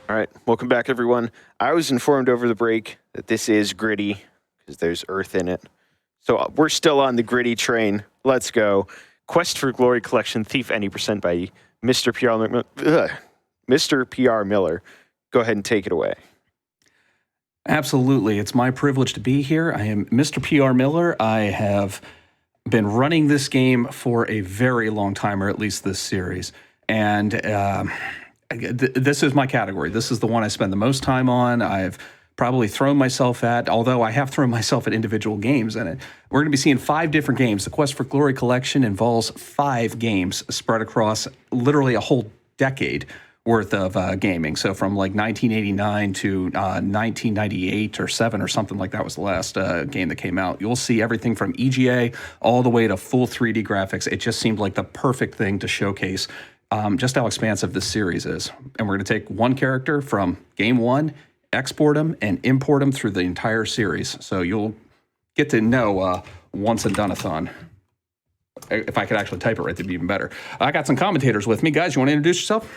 All right, welcome back, everyone. I was informed over the break that this is gritty because there's earth in it. So we're still on the gritty train. Let's go. Quest for Glory Collection, Thief Any Percent by Mr. PR Miller. Go ahead and take it away. Absolutely. It's my privilege to be here. I am Mr. PR Miller. I have been running this game for a very long time, or at least this series. And this is my category. This is the one I spend the most time on. I've probably thrown myself at, although I have thrown myself at individual games in it. We're going to be seeing 5 different games. The Quest for Glory collection involves 5 games spread across literally a whole decade worth of gaming. So from like 1989 to 1998 or 7 or something like that was the last game that came out. You'll see everything from EGA all the way to full 3D graphics. It just seemed like the perfect thing to showcase just how expansive this series is. And we're going to take one character from game 1, export them, and import them through the entire series. So you'll get to know One-And-Done-Athon. If I could actually type it right, that'd be even better. I got some commentators with me. Guys, you want to introduce yourself?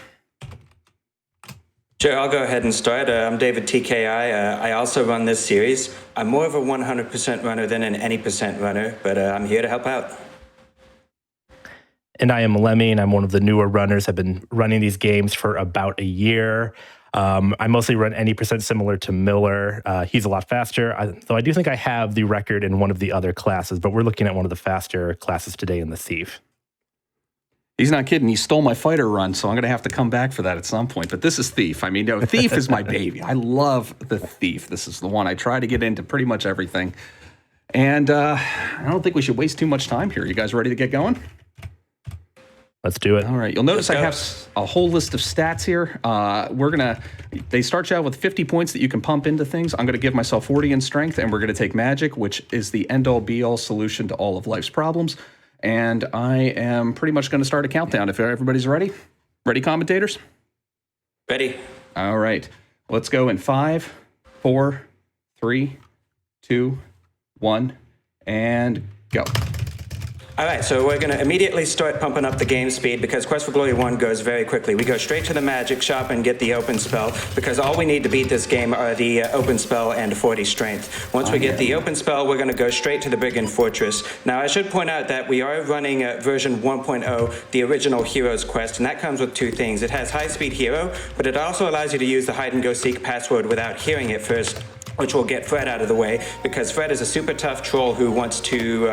Sure, I'll go ahead and start. I'm davidtki. I also run this series. I'm more of a 100% runner than an any percent runner, but I'm here to help out. And I am Lemming. I'm one of the newer runners. I've been running these games for about a year. I mostly run any percent similar to Miller. He's a lot faster, though I do think I have the record in one of the other classes, but we're looking at one of the faster classes today in the Thief. He's not kidding. He stole my fighter run, so I'm going to have to come back for that at some point. But this is Thief. I mean, no, Thief is my baby. I love the Thief. This is the one I try to get into pretty much everything. And I don't think we should waste too much time here. You guys ready to get going? Let's do it. All right. You'll notice I have a whole list of stats here. They start you out with 50 points that you can pump into things. I'm going to give myself 40 in strength, and we're going to take magic, which is the end-all, be-all solution to all of life's problems. And I am pretty much going to start a countdown if everybody's ready. Ready, commentators? Ready. All right. Let's go in 5, 4, 3, 2, 1, and go. All right, so we're going to immediately start pumping up the game speed because Quest for Glory 1 goes very quickly. We go straight to the magic shop and get the open spell because all we need to beat this game are the open spell and 40 strength. Once we get the open spell, we're going to go straight to the Brigand Fortress. Now, I should point out that we are running version 1.0, the original Heroes Quest, and that comes with 2 things. It has high-speed hero, but it also allows you to use the hide-and-go-seek password without hearing it first, which will get Fred out of the way, because Fred is a super tough troll who wants to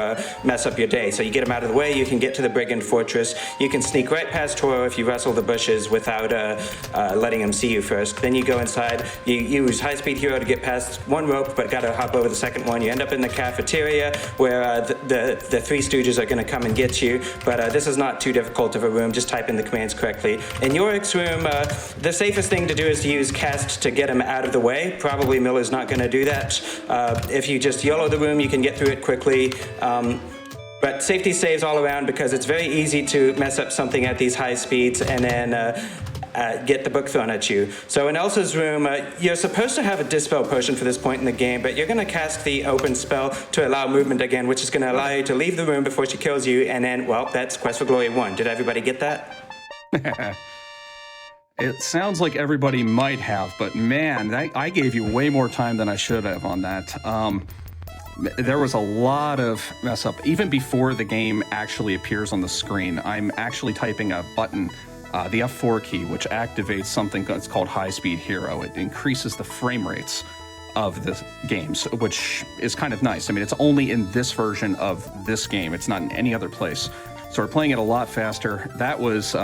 mess up your day. So you get him out of the way, you can get to the Brigand Fortress, you can sneak right past Toro if you wrestle the bushes without letting him see you first. Then you go inside, you use high-speed hero to get past one rope, but gotta hop over the second one. You end up in the cafeteria where the 3 Stooges are gonna come and get you, but this is not too difficult of a room, just type in the commands correctly. In Yorick's room, the safest thing to do is to use cast to get him out of the way. Probably Miller's not going to do that. If you just YOLO the room, you can get through it quickly. But safety saves all around because it's very easy to mess up something at these high speeds and then get the book thrown at you. So in Elsa's room, you're supposed to have a Dispel Potion for this point in the game, but you're going to cast the open spell to allow movement again, which is going to allow you to leave the room before she kills you, and then, well, that's Quest for Glory 1. Did everybody get that? It sounds like everybody might have, but man, I gave you way more time than I should have on that. There was a lot of mess up. Even before the game actually appears on the screen, I'm actually typing a button, the F4 key, which activates something that's called High Speed Hero. It increases the frame rates of the games, which is kind of nice. I mean, it's only in this version of this game. It's not in any other place. So we're playing it a lot faster. That was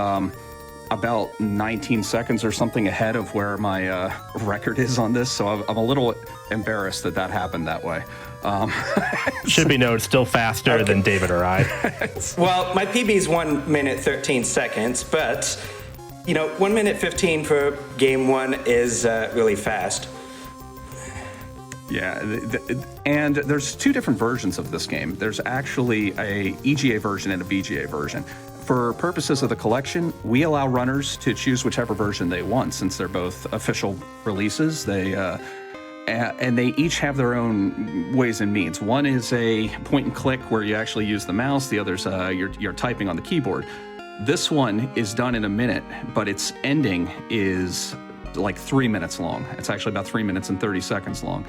about 19 seconds or something ahead of where my record is on this, so I'm a little embarrassed that happened that way. Should be noted, still faster than David or I. Well, my PB is 1 minute 13 seconds, but 1 minute 15 for game 1 is really fast. Yeah, and there's 2 different versions of this game. There's actually a EGA version and a BGA version. For purposes of the collection, we allow runners to choose whichever version they want, since they're both official releases. And they each have their own ways and means. One is a point and click where you actually use the mouse. The other's you're typing on the keyboard. This one is done in a minute, but its ending is like 3 minutes long. It's actually about 3 minutes and 30 seconds long.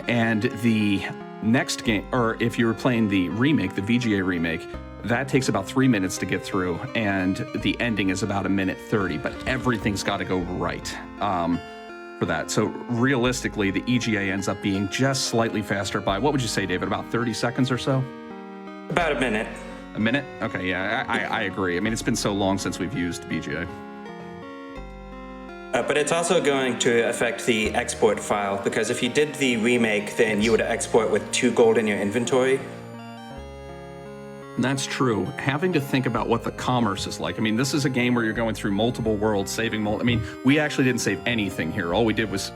And the next game, or if you were playing the remake, the VGA remake, that takes about 3 minutes to get through, and the ending is about 1:30, but everything's got to go right for that. So realistically, the EGA ends up being just slightly faster by, what would you say, David, about 30 seconds or so? About a minute. A minute? Okay, yeah, I agree. I mean, it's been so long since we've used VGA. But it's also going to affect the export file, because if you did the remake, then you would export with 2 gold in your inventory. That's true. Having to think about what the commerce is like. I mean, this is a game where you're going through multiple worlds, saving I mean, we actually didn't save anything here. All we did was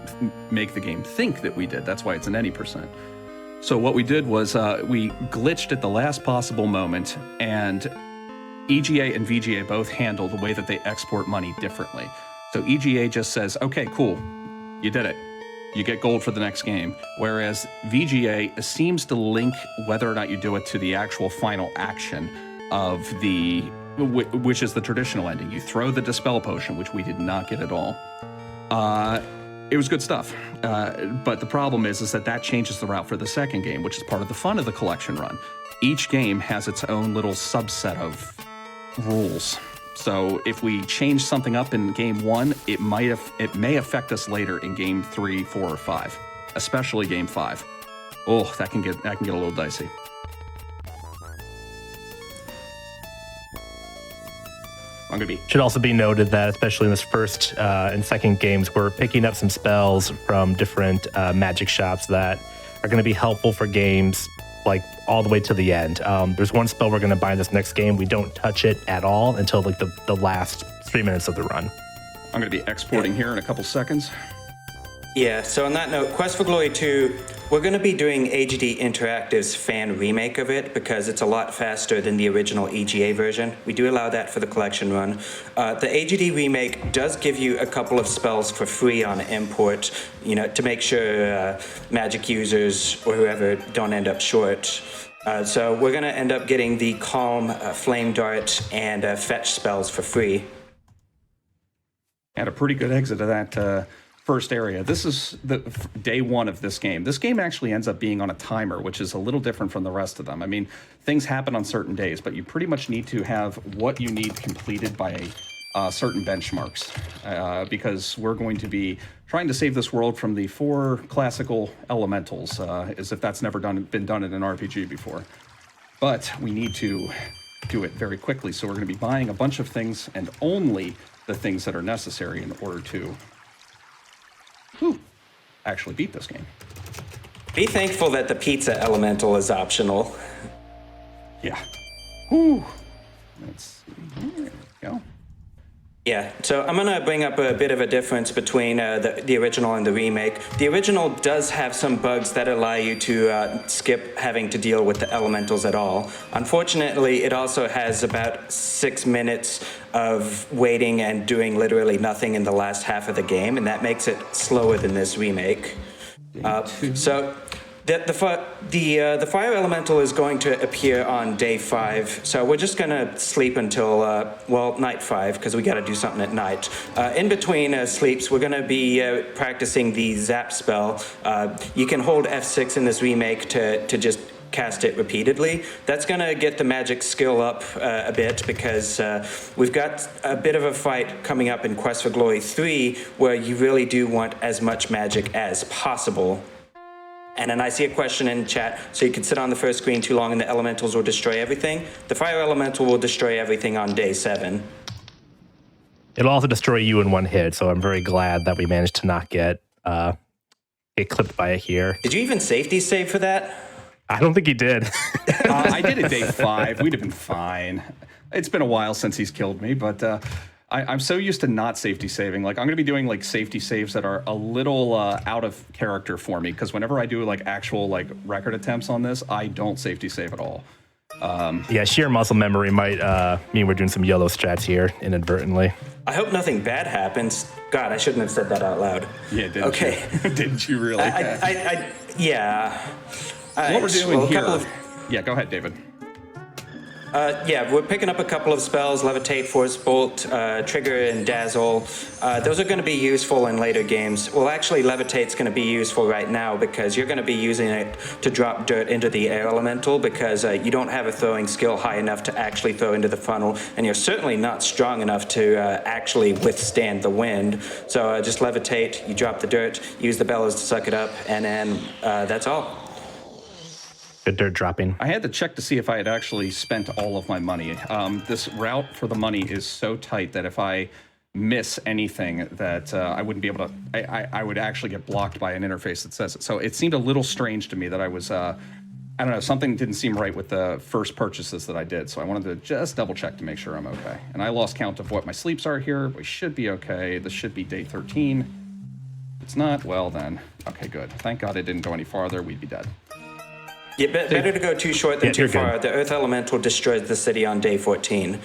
make the game think that we did. That's why it's an any %. So what we did was we glitched at the last possible moment, and EGA and VGA both handle the way that they export money differently. So EGA just says, okay, cool, you did it. You get gold for the next game. Whereas VGA seems to link whether or not you do it to the actual final action of which is the traditional ending. You throw the Dispel Potion, which we did not get at all. It was good stuff. But the problem is that changes the route for the second game, which is part of the fun of the collection run. Each game has its own little subset of rules. So if we change something up in game 1, it may affect us later in game 3, 4, or 5, especially game 5. Oh, that can get a little dicey. Should also be noted that, especially in this first and second games, we're picking up some spells from different magic shops that are going to be helpful for games like all the way to the end. There's one spell we're going to buy in this next game. We don't touch it at all until like the last 3 minutes of the run. I'm going to be exporting here in a couple seconds. Yeah, so on that note, Quest for Glory 2, we're going to be doing AGD Interactive's fan remake of it because it's a lot faster than the original EGA version. We do allow that for the collection run. The AGD remake does give you a couple of spells for free on import, to make sure Magic users or whoever don't end up short. So we're going to end up getting the Calm, Flame Dart, and Fetch spells for free. Had a pretty good exit of that first area. This is the day 1 of this game. This game actually ends up being on a timer, which is a little different from the rest of them. I mean, things happen on certain days, but you pretty much need to have what you need completed by certain benchmarks, because we're going to be trying to save this world from the 4 classical elementals, as if that's never been done in an RPG before. But we need to do it very quickly, so we're going to be buying a bunch of things, and only the things that are necessary in order to actually beat this game. Be thankful that the pizza elemental is optional. Yeah. Whew. Let's see. There we go. Yeah, so I'm going to bring up a bit of a difference between the original and the remake. The original does have some bugs that allow you to skip having to deal with the elementals at all. Unfortunately, it also has about 6 minutes of waiting and doing literally nothing in the last half of the game, and that makes it slower than this remake. So the fire elemental is going to appear on day 5, so we're just going to sleep until, night 5, because we got to do something at night. In between sleeps, we're going to be practicing the zap spell. You can hold F6 in this remake to just cast it repeatedly. That's going to get the magic skill up a bit, because we've got a bit of a fight coming up in Quest for Glory 3 where you really do want as much magic as possible. And then I see a question in chat, so you can sit on the first screen too long and the elementals will destroy everything. The fire elemental will destroy everything on day 7. It'll also destroy you in one hit, so I'm very glad that we managed to not get clipped by it here. Did you even safety save for that? I don't think he did. I did it day 5. We'd have been fine. It's been a while since he's killed me, but I'm so used to not safety saving. Like, I'm going to be doing like safety saves that are a little out of character for me, because whenever I do like actual like record attempts on this, I don't safety save at all. Yeah, sheer muscle memory might mean we're doing some yellow strats here inadvertently. I hope nothing bad happens. God, I shouldn't have said that out loud. Yeah, didn't okay. you? Didn't you really? Yeah. What we're doing here. Yeah, go ahead, David. Yeah, we're picking up a couple of spells, Levitate, Force Bolt, Trigger, and Dazzle. Those are going to be useful in later games. Well, actually, Levitate's going to be useful right now because you're going to be using it to drop dirt into the air elemental because you don't have a throwing skill high enough to actually throw into the funnel, and you're certainly not strong enough to actually withstand the wind. So just Levitate, you drop the dirt, use the bellows to suck it up, and then that's all. Good dirt dropping. I had to check to see if I had actually spent all of my money. This route for the money is so tight that if I miss anything that I wouldn't be able to, I would actually get blocked by an interface that says it. So it seemed a little strange to me that I was, I don't know, something didn't seem right with the first purchases that I did. So I wanted to just double check to make sure I'm okay. And I lost count of what my sleeps are here. We should be okay. This should be day 13. If it's not, well then, okay, good. Thank God it didn't go any farther. We'd be dead. Yeah, better to go too short than too far. Good. The Earth Elemental destroys the city on day 14.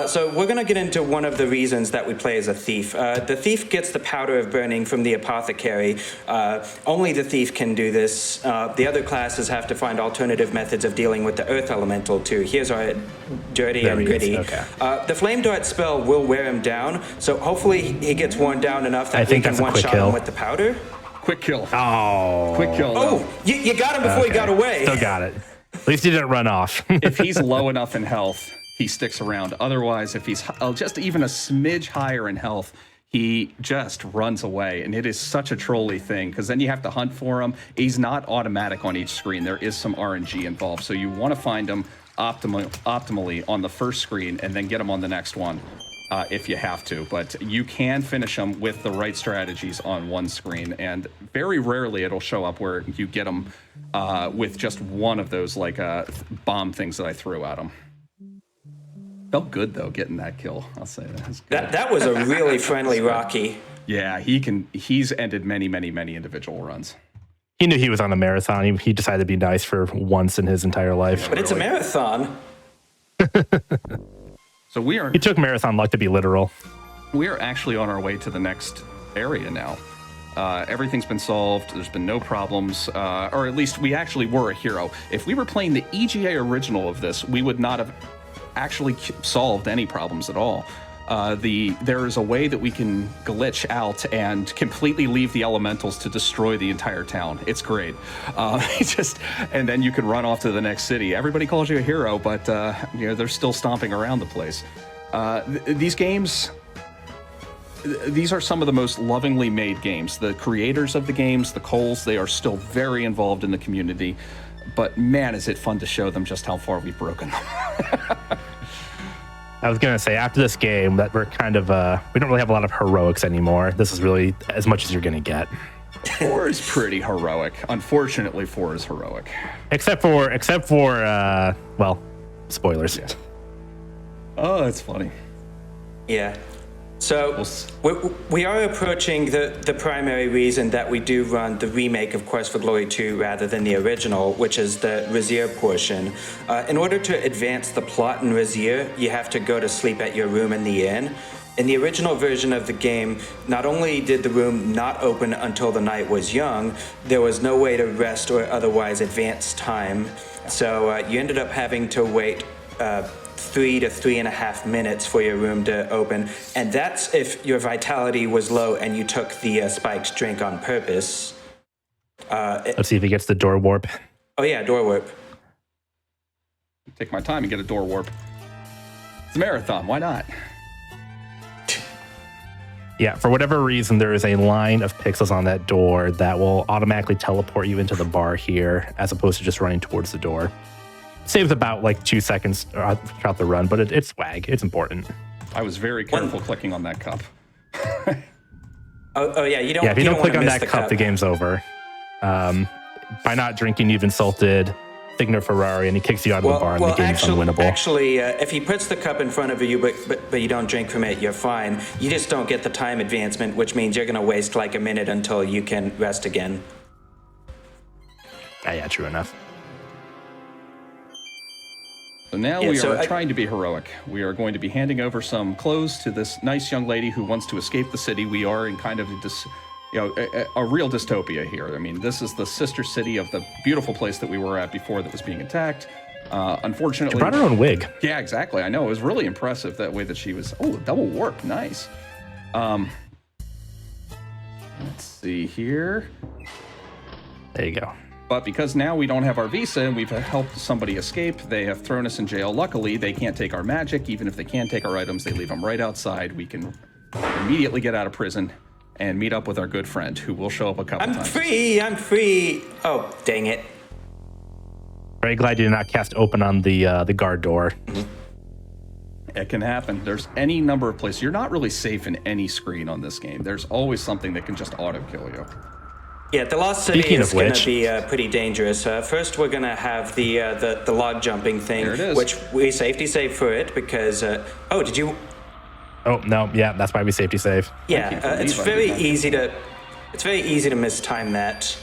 So we're going to get into one of the reasons that we play as a thief. The thief gets the powder of burning from the apothecary. Only the thief can do this. The other classes have to find alternative methods of dealing with the Earth Elemental too. Here's our dirty and gritty. Okay. The Flame Dart spell will wear him down, so hopefully he gets worn down enough that we can one-shot him with the powder. Quick kill. Oh. Quick kill. Oh, you got him before he got away. Still got it. At least he didn't run off. If he's low enough in health, he sticks around. Otherwise, if he's just even a smidge higher in health, he just runs away. And it is such a trolly thing because then you have to hunt for him. He's not automatic on each screen. There is some RNG involved. So you want to find him optimally on the first screen and then get him on the next one. If you have to, but you can finish them with the right strategies on one screen, and very rarely it'll show up where you get them with just one of those like bomb things that I threw at him. Felt good though getting that kill. I'll say that. That was a really friendly Rocky. Yeah, he's ended many individual runs. He knew he was on a marathon. He decided to be nice for once in his entire life. But it's a marathon. So he took marathon luck to be literal. We are actually on our way to the next area now. Everything's been solved. There's been no problems, or at least we actually were a hero. If we were playing the EGA original of this, we would not have actually solved any problems at all. There is a way that we can glitch out and completely leave the elementals to destroy the entire town. It's great. And then you can run off to the next city. Everybody calls you a hero, but they're still stomping around the place. These games, these are some of the most lovingly made games. The creators of the games, the Coles, they are still very involved in the community. But man, is it fun to show them just how far we've broken them. I was going to say, after this game, that we're kind of, we don't really have a lot of heroics anymore. This is really as much as you're going to get. 4 is pretty heroic. Unfortunately, 4 is heroic. Except for, well, spoilers. Yeah. Oh, that's funny. Yeah. So we are approaching the primary reason that we do run the remake of Quest for Glory 2 rather than the original, which is the Razier portion. In order to advance the plot in Razier, you have to go to sleep at your room in the inn. In the original version of the game, not only did the room not open until the night was young, there was no way to rest or otherwise advance time. So you ended up having to wait 3 to 3.5 minutes for your room to open, and that's if your vitality was low and you took the spiked drink on purpose. Let's see if he gets the door warp. Oh yeah, door warp. Take my time and get a door warp. It's a marathon, why not? Yeah, for whatever reason, there is a line of pixels on that door that will automatically teleport you into the bar here, as opposed to just running towards the door. Saves about like 2 seconds throughout the run, but it's swag. It's important. I was very careful clicking on that cup. Oh yeah, you don't. Yeah, if you don't click on that cup, cup, the game's over. By not drinking, you've insulted Signer Ferrari, and he kicks you out of the bar, and the game's unwinnable. Actually, if he puts the cup in front of you, but you don't drink from it, you're fine. You just don't get the time advancement, which means you're going to waste like a minute until you can rest again. Yeah, true enough. So now we are trying to be heroic. We are going to be handing over some clothes to this nice young lady who wants to escape the city. We are in kind of a real dystopia here. I mean, this is the sister city of the beautiful place that we were at before that was being attacked. Unfortunately, She brought her own wig. Yeah, exactly. I know. It was really impressive that way that she was. Oh, double warp. Nice. Let's see here. There you go. But because now we don't have our visa and we've helped somebody escape, they have thrown us in jail. Luckily, they can't take our magic. Even if they can take our items, they leave them right outside. We can immediately get out of prison and meet up with our good friend, who will show up a couple times. I'm free. Oh, dang it. Very glad you did not cast open on the guard door. It can happen. There's any number of places. You're not really safe in any screen on this game. There's always something that can just auto-kill you. Yeah, the last city Speaking is of going which- to be pretty dangerous. First, we're going to have the log jumping thing, There it is. which we safety save for it because. Oh, did you? Oh, no. Yeah, that's why we safety save. Yeah, can't believe it's I very did that. easy to. It's very easy to mistime that.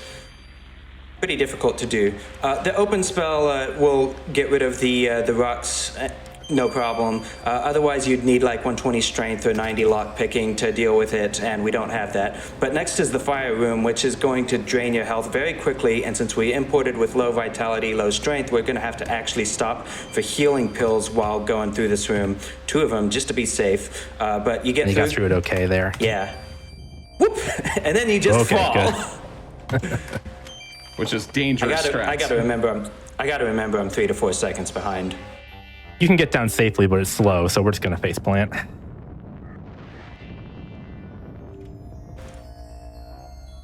Pretty difficult to do. The open spell will get rid of the rocks. No problem. Otherwise, you'd need like 120 strength or 90 lock picking to deal with it, and we don't have that. But next is the fire room, which is going to drain your health very quickly. And since we imported with low vitality, low strength, we're going to have to actually stop for healing pills while going through this room. 2 of them just to be safe. But you get And you through. got through it okay there. Yeah. Whoop! And then you just Okay, fall. good. Which is dangerous. I gotta remember. I'm 3 to 4 seconds behind. You can get down safely, but it's slow, so we're just going to face plant.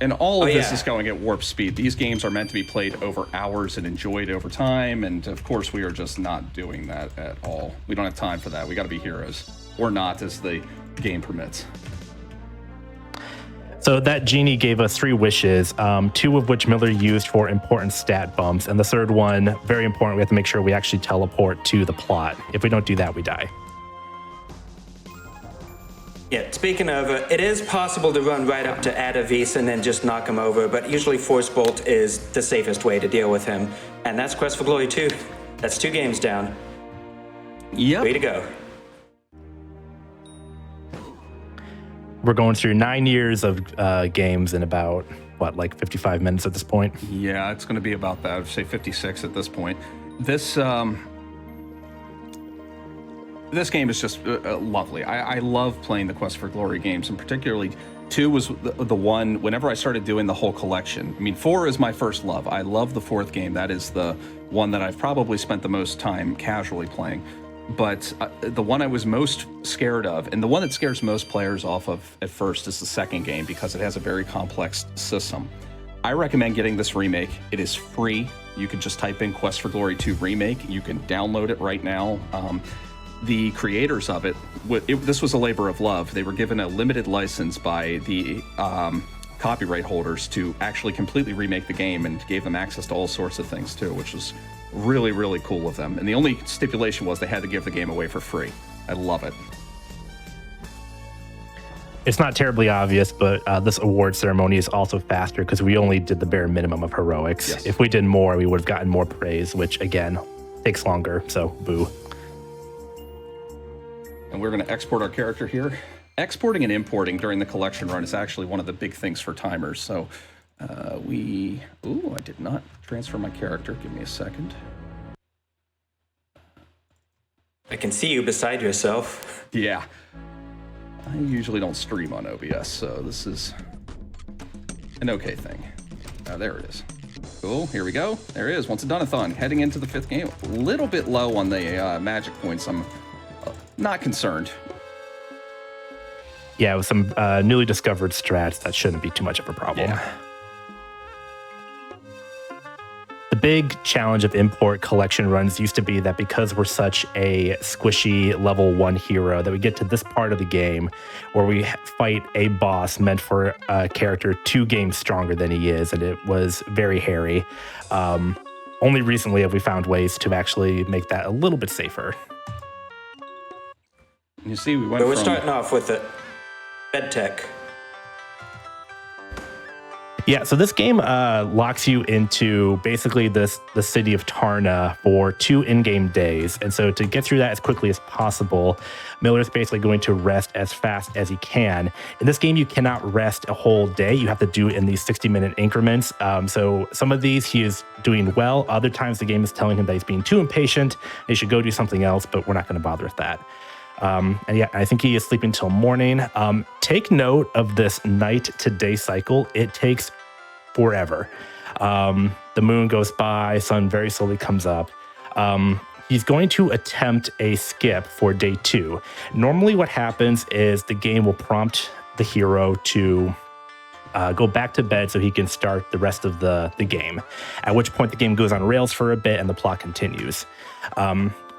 And all of this yeah. is going at warp speed. These games are meant to be played over hours and enjoyed over time, and of course we are just not doing that at all. We don't have time for that. We got to be heroes. Or not, as the game permits. So that genie gave us 3 wishes, 2 of which Miller used for important stat bumps, and the third one, very important, we have to make sure we actually teleport to the plot. If we don't do that, we die. Yeah, speaking of, it is possible to run right up to Adavis and then just knock him over, but usually Force Bolt is the safest way to deal with him. And that's Quest for Glory 2. That's 2 games down. Yep. Way to go. We're going through 9 years of games in about, what, like 55 minutes at this point? Yeah, it's going to be about that. I'd say 56 at this point. This this game is just lovely. I love playing the Quest for Glory games, and particularly 2 was the one, whenever I started doing the whole collection. I mean, 4 is my first love. I love the 4th game. That is the one that I've probably spent the most time casually playing. But the one I was most scared of, and the one that scares most players off of at first, is the 2nd game because it has a very complex system. I recommend getting this remake. It is free. You can just type in Quest for Glory 2 Remake. You can download it right now. The creators of it, this was a labor of love. They were given a limited license by the copyright holders to actually completely remake the game, and gave them access to all sorts of things too, which was really, really cool of them. And the only stipulation was they had to give the game away for free. I love it. It's not terribly obvious, but this award ceremony is also faster because we only did the bare minimum of heroics. Yes. If we did more, we would have gotten more praise, which, again, takes longer, so boo. And we're going to export our character here. Exporting and importing during the collection run is actually one of the big things for timers. So I did not transfer my character. Give me a second. I can see you beside yourself. Yeah. I usually don't stream on OBS, so this is an okay thing. There it is. Cool, here we go. There it is, One-And-Done-Athon, heading into the 5th game. A little bit low on the magic points. I'm not concerned. Yeah, with some newly discovered strats, that shouldn't be too much of a problem. Yeah. The big challenge of import collection runs used to be that because we're such a squishy level 1 hero, that we get to this part of the game where we fight a boss meant for a character 2 games stronger than he is, and it was very hairy. Only recently have we found ways to actually make that a little bit safer. You see, we went But we're from... starting off with the bed tech. Yeah, so this game locks you into basically the city of Tarna for 2 in-game days. And so to get through that as quickly as possible, Miller's basically going to rest as fast as he can. In this game, you cannot rest a whole day. You have to do it in these 60-minute increments. So some of these he is doing well. Other times the game is telling him that he's being too impatient. He should go do something else, but we're not going to bother with that. And yeah, I think he is sleeping till morning. Take note of this night to day cycle. It takes forever. The moon goes by, sun very slowly comes up. He's going to attempt a skip for day 2. Normally what happens is the game will prompt the hero to go back to bed so he can start the rest of the game, at which point the game goes on rails for a bit and the plot continues.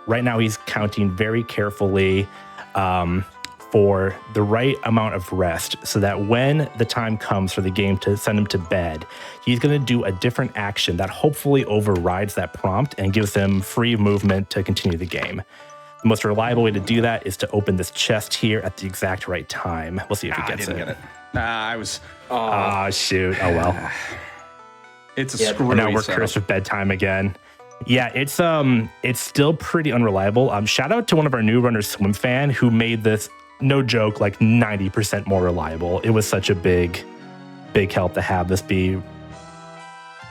Right now, he's counting very carefully for the right amount of rest so that when the time comes for the game to send him to bed, he's going to do a different action that hopefully overrides that prompt and gives him free movement to continue the game. The most reliable way to do that is to open this chest here at the exact right time. We'll see if he gets it. I didn't get it. I was... Oh, shoot. Oh, well. It's a screwy And now we're setup. cursed with bedtime again. Yeah, it's still pretty unreliable. Shout out to one of our new runners, Swim Fan, who made this, no joke, like 90% more reliable. It was such a big help to have this be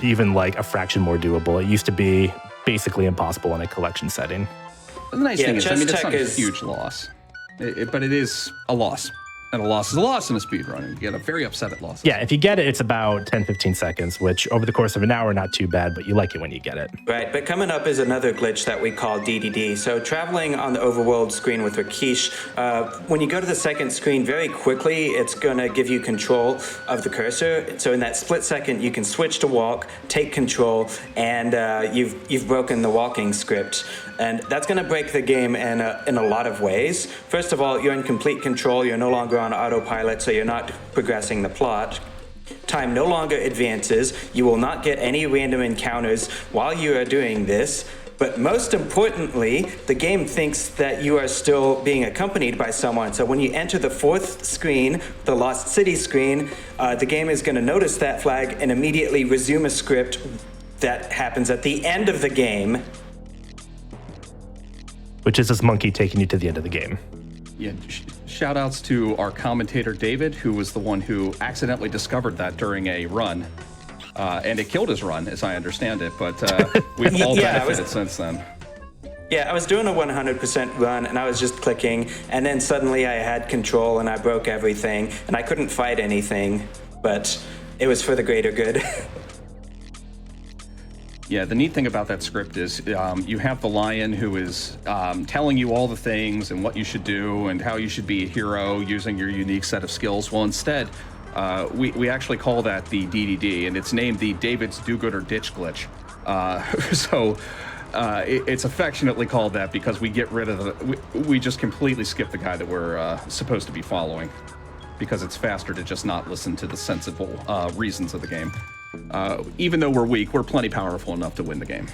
even like a fraction more doable. It used to be basically impossible in a collection setting. The nice thing is, I mean, it's Chess not Tech a is- huge loss, but it is a loss. And a loss is a loss in a speedrun. You get very upset at losses. Yeah, if you get it, it's about 10-15 seconds, which over the course of an hour, not too bad, but you like it when you get it. Right, but coming up is another glitch that we call DDD. So traveling on the overworld screen with Rakesh, when you go to the second screen, very quickly, it's going to give you control of the cursor. So in that split second, you can switch to walk, take control, and you've broken the walking script. And that's going to break the game in a lot of ways. First of all, you're in complete control. You're no longer on autopilot, so you're not progressing the plot. Time no longer advances. You will not get any random encounters while you are doing this. But most importantly, the game thinks that you are still being accompanied by someone. So when you enter the fourth screen, the Lost City screen, the game is going to notice that flag and immediately resume a script that happens at the end of the game. Which is this monkey taking you to the end of the game. Yeah, shout outs to our commentator, David, who was the one who accidentally discovered that during a run. And it killed his run, as I understand it, but we've all benefited since then. Yeah, I was doing a 100% run and I was just clicking, and then suddenly I had control and I broke everything and I couldn't fight anything, but it was for the greater good. Yeah, the neat thing about that script is you have the lion who is telling you all the things and what you should do and how you should be a hero using your unique set of skills. Well, instead, we actually call that the DDD, and it's named the David's Do-Gooder Ditch Glitch. It's affectionately called that because we get rid of we just completely skip the guy that we're supposed to be following because it's faster to just not listen to the sensible reasons of the game. Even though we're weak, we're plenty powerful enough to win the game.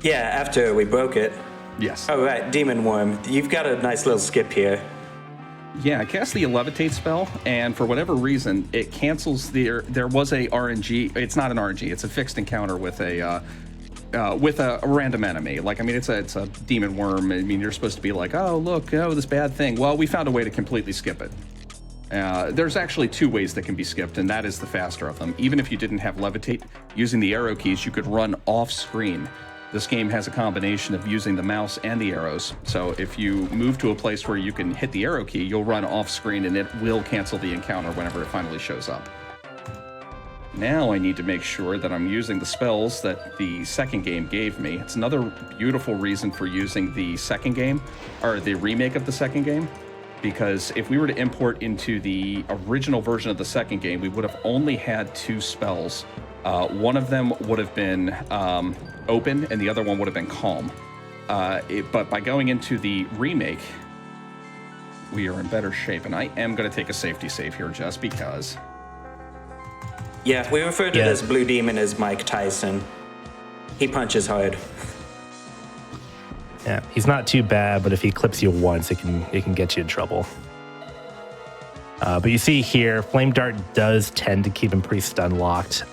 Yeah, after we broke it. Yes. Oh, right, Demon Worm. You've got a nice little skip here. Yeah, I cast the Levitate spell, and for whatever reason, it cancels there was a RNG. It's not an RNG. It's a fixed encounter with a random enemy. Like, I mean, it's a demon worm. I mean, you're supposed to be like, oh, look, oh, this bad thing. Well, we found a way to completely skip it. There's actually 2 ways that can be skipped, and that is the faster of them. Even if you didn't have Levitate, using the arrow keys, you could run off screen. This game has a combination of using the mouse and the arrows. So if you move to a place where you can hit the arrow key, you'll run off screen and it will cancel the encounter whenever it finally shows up. Now I need to make sure that I'm using the spells that the second game gave me. It's another beautiful reason for using the second game, or the remake of the second game, because if we were to import into the original version of the second game, we would have only had 2 spells. One of them would have been open, and the other one would have been calm. But by going into the remake, we are in better shape, and I am going to take a safety save here just because. Yeah, we refer to this blue demon as Mike Tyson. He punches hard. Yeah, he's not too bad, but if he clips you once, it can get you in trouble. But you see here, Flame Dart does tend to keep him pretty stun locked.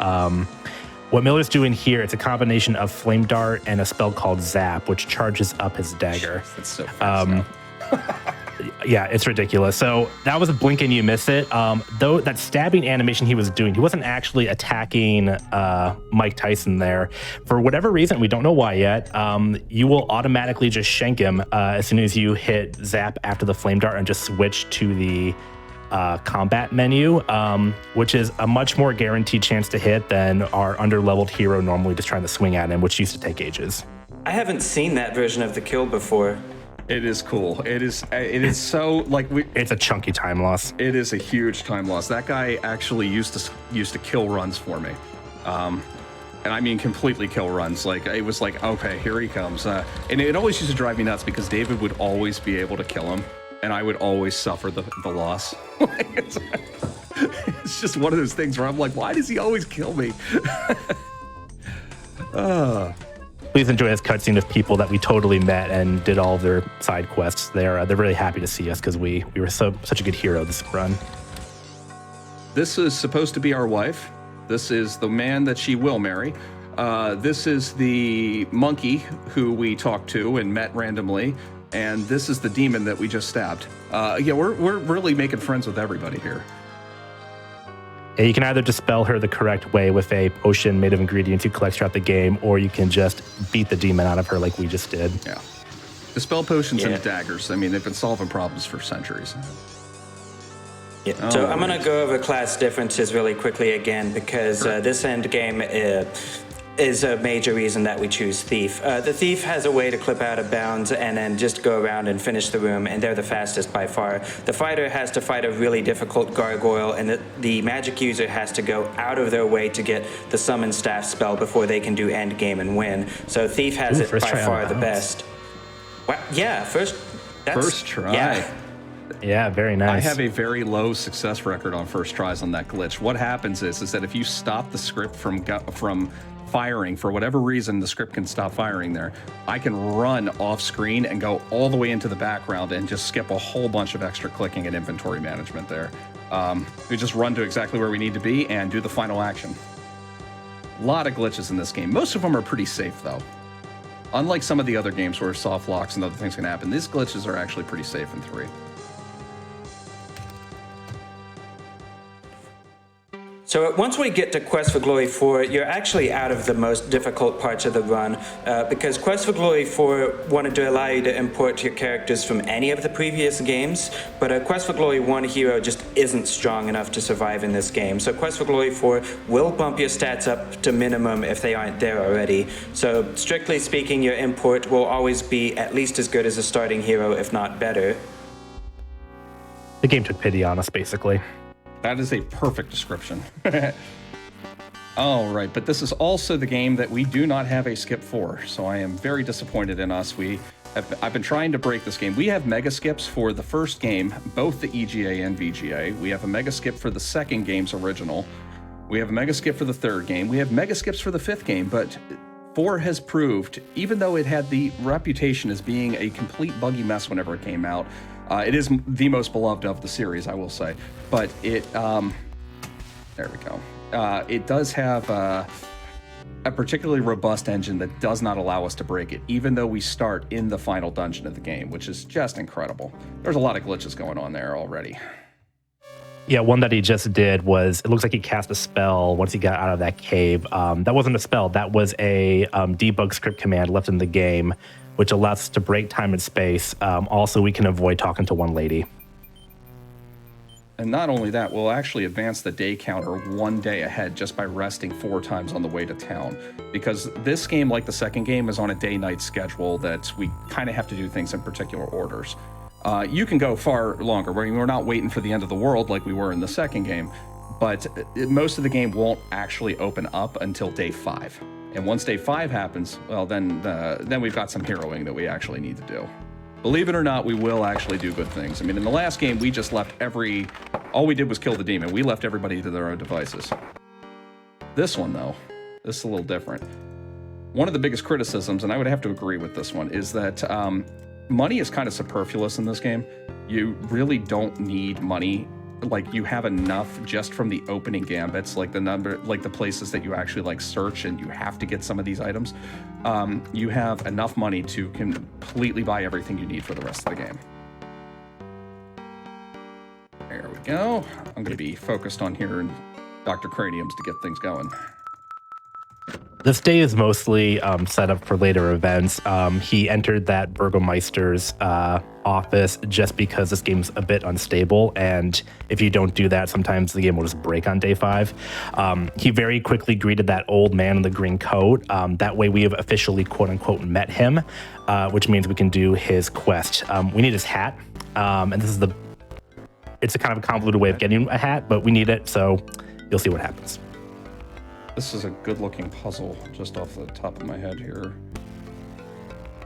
What Miller's doing here, it's a combination of Flame Dart and a spell called Zap, which charges up his dagger. That's so fast. Yeah, it's ridiculous. So that was a blink and you miss it. Though that stabbing animation he was doing, he wasn't actually attacking Mike Tyson there. For whatever reason, we don't know why yet, you will automatically just shank him as soon as you hit Zap after the Flame Dart and just switch to the combat menu, which is a much more guaranteed chance to hit than our underleveled hero normally just trying to swing at him, which used to take ages. I haven't seen that version of the kill before. It is cool. It is so like it's a chunky time loss. It is a huge time loss. That guy actually used to kill runs for me. And I mean completely kill runs. Like it was like, okay, here he comes. And it always used to drive me nuts because David would always be able to kill him and I would always suffer the loss. It's just one of those things where I'm like, why does he always kill me? Please enjoy this cutscene of people that we totally met and did all of their side quests. They're really happy to see us because we were such a good hero this run. This is supposed to be our wife. This is the man that she will marry. This is the monkey who we talked to and met randomly. And this is the demon that we just stabbed. Yeah, we're really making friends with everybody here. Yeah, you can either dispel her the correct way with a potion made of ingredients you collect throughout the game, or you can just beat the demon out of her like we just did. Yeah. Dispel potions and daggers. I mean, they've been solving problems for centuries. Yeah. So I'm going to go over class differences really quickly again because this end game is a major reason that we choose Thief. The Thief has a way to clip out of bounds and then just go around and finish the room, and they're the fastest by far. The Fighter has to fight a really difficult gargoyle, and the Magic user has to go out of their way to get the Summon Staff spell before they can do end game and win. So Thief has it by far the best. Wow. Yeah, first try. Yeah, very nice. I have a very low success record on first tries on that glitch. What happens is that if you stop the script from firing, for whatever reason, the script can stop firing there, I can run off screen and go all the way into the background and just skip a whole bunch of extra clicking and inventory management there. We just run to exactly where we need to be and do the final action. A lot of glitches in this game. Most of them are pretty safe, though. Unlike some of the other games where soft locks and other things can happen, these glitches are actually pretty safe in 3. So once we get to Quest for Glory 4, you're actually out of the most difficult parts of the run because Quest for Glory 4 wanted to allow you to import your characters from any of the previous games, but a Quest for Glory 1 hero just isn't strong enough to survive in this game. So Quest for Glory 4 will bump your stats up to minimum if they aren't there already. So strictly speaking, your import will always be at least as good as a starting hero, if not better. The game took pity on us, basically. That is a perfect description. All right, but this is also the game that we do not have a skip for, so I am very disappointed in us. I've been trying to break this game. We have mega skips for the first game, both the EGA and VGA. We have a mega skip for the second game's original. We have a mega skip for the third game. We have mega skips for the fifth game, but 4 has proved, even though it had the reputation as being a complete buggy mess whenever it came out, it is the most beloved of the series, I will say. But it, there we go. It does have a particularly robust engine that does not allow us to break it, even though we start in the final dungeon of the game, which is just incredible. There's a lot of glitches going on there already. Yeah, one that he just did was, it looks like he cast a spell once he got out of that cave. That wasn't a spell, that was a debug script command left in the game, which allows us to break time and space. Also, we can avoid talking to one lady. And not only that, we'll actually advance the day counter 1 day ahead just by resting 4 times on the way to town. Because this game, like the second game, is on a day-night schedule that we kind of have to do things in particular orders. You can go far longer, where we're not waiting for the end of the world like we were in the second game, but most of the game won't actually open up until day 5. And once day 5 happens, well, then we've got some heroing that we actually need to do. Believe it or not, we will actually do good things. I mean, in the last game, we just left all we did was kill the demon. We left everybody to their own devices. This one, though, this is a little different. One of the biggest criticisms, and I would have to agree with this one, is that money is kind of superfluous in this game. You really don't need money like you have enough just from the opening gambits, like the number, like the places that you actually like search and you have to get some of these items, you have enough money to completely buy everything you need for the rest of the game. There we go. I'm going to be focused on hearing Dr. Craniums to get things going. This day is mostly set up for later events. He entered that Burgomeister's office just because this game's a bit unstable, and if you don't do that, sometimes the game will just break on day 5. He very quickly greeted that old man in the green coat. That way we have officially, quote-unquote, met him, which means we can do his quest. We need his hat, and this is it's a kind of a convoluted way of getting a hat, but we need it, so you'll see what happens. This is a good-looking puzzle, just off the top of my head here.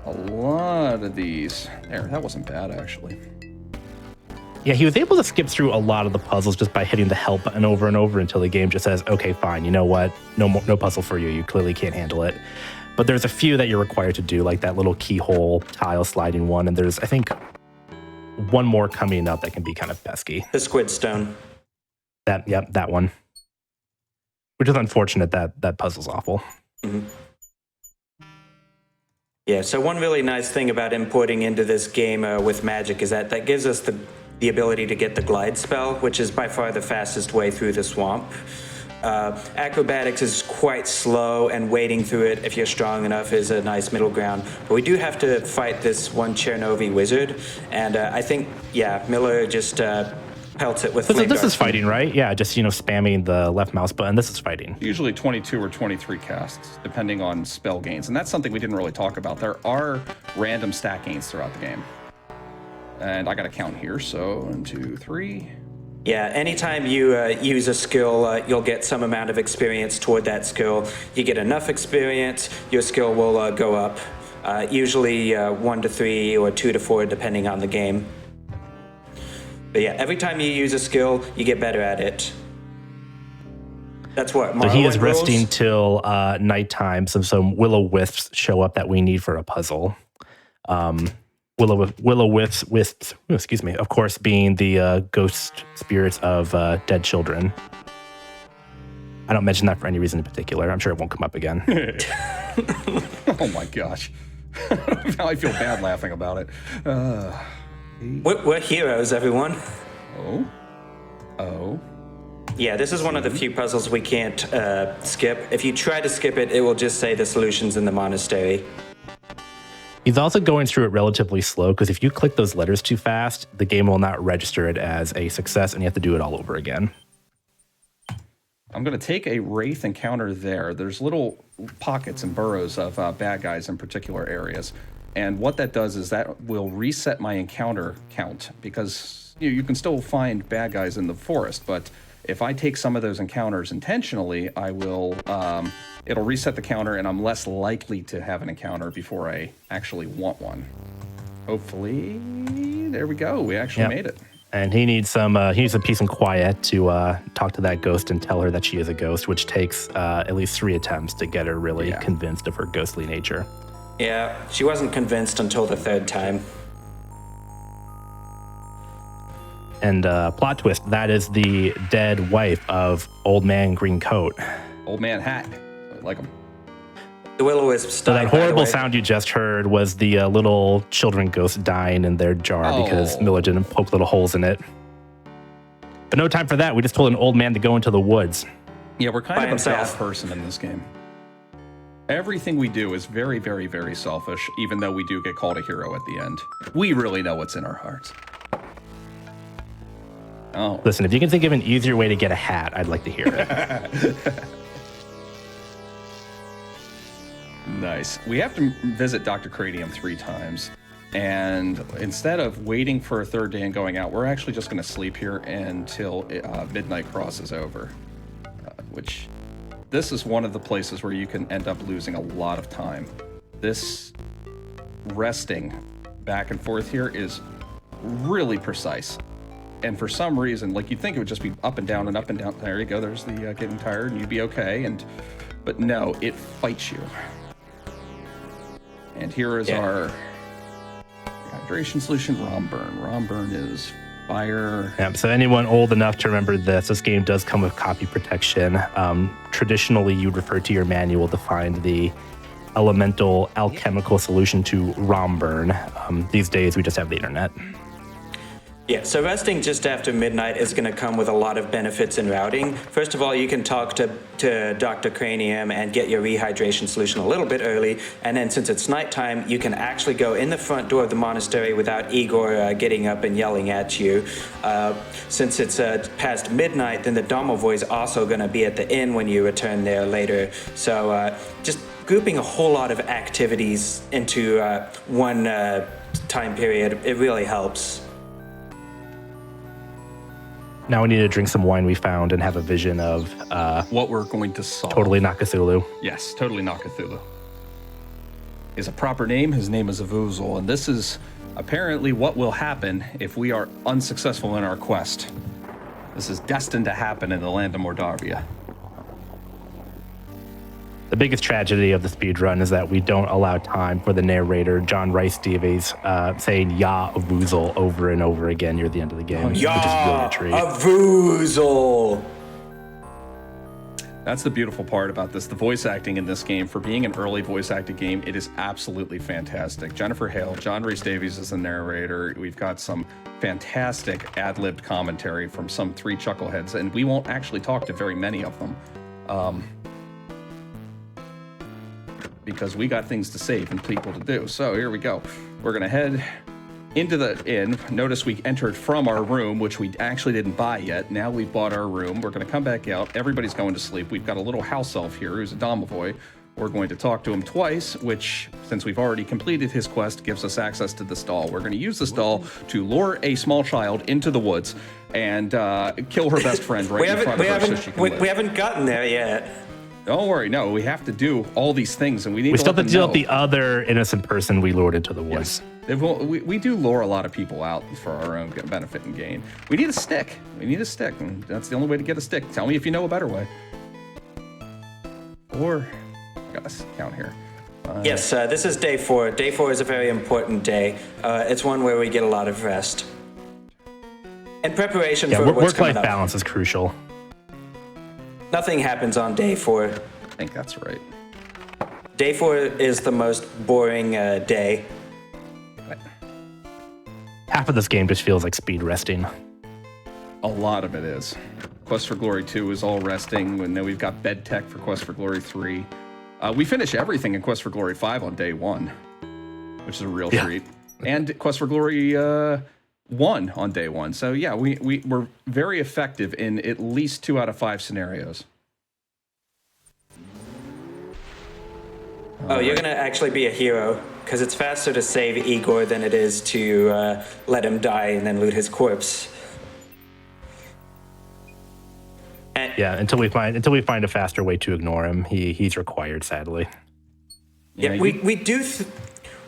A lot of these. There, that wasn't bad, actually. Yeah, he was able to skip through a lot of the puzzles just by hitting the help button over and over until the game just says, okay, fine, you know what? No puzzle for you. You clearly can't handle it. But there's a few that you're required to do, like that little keyhole tile sliding one, and there's, I think, one more coming up that can be kind of pesky. The squid stone. That one. Which is unfortunate. That puzzle's awful. Mm-hmm. Yeah, so one really nice thing about importing into this game with magic is that gives us the ability to get the glide spell, which is by far the fastest way through the swamp. Acrobatics is quite slow, and wading through it, if you're strong enough, is a nice middle ground. But we do have to fight this one Chernovi wizard, and I think, Miller just pelts it with flame This is darts. fighting, right? Yeah, just, spamming the left mouse button. This is fighting. Usually 22 or 23 casts, depending on spell gains. And that's something we didn't really talk about. There are random stat gains throughout the game. And I got to count here, so 1, 2, 3. Yeah, anytime you use a skill, you'll get some amount of experience toward that skill. You get enough experience, your skill will go up. Usually 1 to 3 or 2 to 4, depending on the game. But yeah, every time you use a skill, you get better at it. That's what Morrowind So he is rules. resting till nighttime. Some will-o-wisps show up that we need for a puzzle. Will-o-wisps, excuse me, of course, being the ghost spirits of dead children. I don't mention that for any reason in particular. I'm sure it won't come up again. Oh my gosh. Now I feel bad laughing about it. We're heroes, everyone. Oh. Yeah, this is one of the few puzzles we can't skip. If you try to skip it, it will just say the solution's in the monastery. He's also going through it relatively slow, because if you click those letters too fast, the game will not register it as a success, and you have to do it all over again. I'm going to take a Wraith encounter there. There's little pockets and burrows of bad guys in particular areas. And what that does is that will reset my encounter count, because you can still find bad guys in the forest, but if I take some of those encounters intentionally, I will, it'll reset the counter, and I'm less likely to have an encounter before I actually want one. Hopefully, there we go. We actually made it. And he needs some peace and quiet to talk to that ghost and tell her that she is a ghost, which takes at least 3 attempts to get her really convinced of her ghostly nature. Yeah, she wasn't convinced until the 3rd time. And plot twist, that is the dead wife of Old Man Green Coat. Old Man Hat. I like him. The will-o-wisp So that horrible sound you just heard was the little children ghost dying in their jar because Miller didn't poke little holes in it. But no time for that. We just told an old man to go into the woods. Yeah, we're kind By of a bad himself. person in this game. Everything we do is very, very, very selfish, even though we do get called a hero at the end. We really know what's in our hearts. Oh. Listen, if you can think of an easier way to get a hat, I'd like to hear it. Nice. We have to visit Dr. Cranium 3 times. And instead of waiting for a 3rd day and going out, we're actually just going to sleep here until Midnight Cross is over. This is one of the places where you can end up losing a lot of time. This resting back and forth here is really precise. And for some reason, like you'd think it would just be up and down and up and down. There you go. There's the getting tired and you'd be okay. But no, it fights you. And here is our hydration solution, Rom Burn. Rom Burn is Fire. Yeah, so anyone old enough to remember this game does come with copy protection. Traditionally, you'd refer to your manual to find the elemental alchemical solution to ROM burn. These days, we just have the internet. Yeah, so resting just after midnight is going to come with a lot of benefits in routing. First of all, you can talk to Dr. Cranium and get your rehydration solution a little bit early. And then since it's nighttime, you can actually go in the front door of the monastery without Igor getting up and yelling at you. Since it's past midnight, then the domovoy is also going to be at the inn when you return there later. So just grouping a whole lot of activities into one time period, it really helps. Now we need to drink some wine we found and have a vision of What we're going to solve. totally not Cthulhu. Yes, totally not Cthulhu. His a proper name. His name is Avuzul, and this is apparently what will happen if we are unsuccessful in our quest. This is destined to happen in the land of Mordavia. The biggest tragedy of the speedrun is that we don't allow time for the narrator, John Rice Davies, saying "Ya Avuzul" over and over again near the end of the game, which is really a treat. Avuzul! That's the beautiful part about this. The voice acting in this game, for being an early voice acted game, it is absolutely fantastic. Jennifer Hale, John Rhys Davies is the narrator. We've got some fantastic ad-libbed commentary from some 3 chuckleheads, and we won't actually talk to very many of them. Because we got things to save and people to do. So here we go. We're going to head into the inn. Notice we entered from our room, which we actually didn't buy yet. Now we've bought our room. We're going to come back out. Everybody's going to sleep. We've got a little house elf here who's a domovoy. We're going to talk to him twice, which, since we've already completed his quest, gives us access to the stall. We're going to use the stall to lure a small child into the woods and kill her best friend right in front of her so she can live. We haven't gotten there yet. Don't worry, no, we have to do all these things, and we need We to still let have to them deal know. with the other innocent person we lured into the woods. Yes. We do lure a lot of people out for our own benefit and gain. We need a stick. We need a stick, and that's the only way to get a stick. Tell me if you know a better way. Or, gotta count here. Yes, this is day 4. Day 4 is a very important day. It's one where we get a lot of rest. In preparation for what's coming Work-life up. balance is crucial. Nothing happens on day 4. I think that's right. Day 4 is the most boring day. Half of this game just feels like speed resting. A lot of it is. Quest for Glory 2 is all resting, and then we've got bed tech for Quest for Glory 3. We finish everything in Quest for Glory 5 on day 1, which is a real treat. And Quest for Glory 1 on day 1. So yeah, we're very effective in at least 2 out of 5 scenarios. Oh, you're gonna actually be a hero, because it's faster to save Igor than it is to let him die and then loot his corpse. And Yeah, until we find a faster way to ignore him, he's required, sadly. yeah,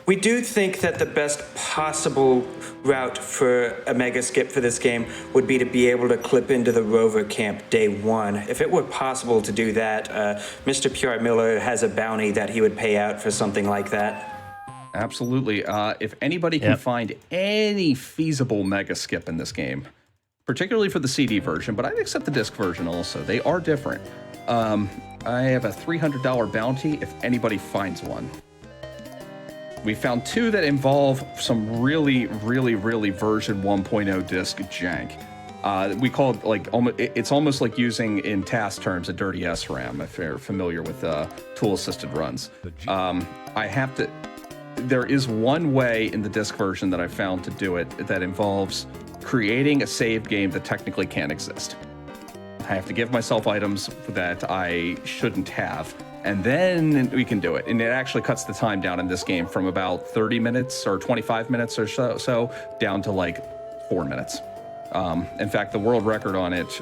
we do think that the best possible route for a mega skip for this game would be to be able to clip into the rover camp day 1. If it were possible to do that, Mr. Pure Miller has a bounty that he would pay out for something like that. Absolutely. If anybody can find any feasible mega skip in this game, particularly for the CD version, but I'd accept the disc version also. They are different. I have a $300 bounty if anybody finds one. We found 2 that involve some really, really, really version 1.0 disc jank. We call it it's almost like using in task terms a dirty SRAM if you're familiar with tool assisted runs. There is one way in the disc version that I found to do it that involves creating a saved game that technically can't exist. I have to give myself items that I shouldn't have, and then we can do it. And it actually cuts the time down in this game from about 30 minutes or 25 minutes or so down to like 4 minutes. In fact, the world record on it,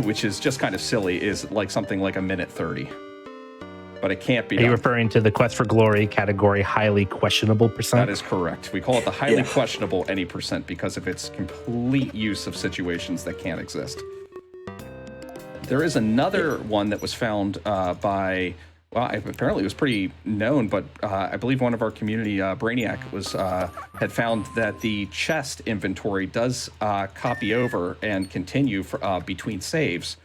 which is just kind of silly, is like something like 1:30. But it can't be Are you done. referring to the Quest for Glory category highly questionable percent? That is correct. We call it the highly questionable any percent because of its complete use of situations that can't exist. There is another one that was found by Well, apparently it was pretty known, but I believe one of our community, Brainiac, had found that the chest inventory does copy over and continue between saves,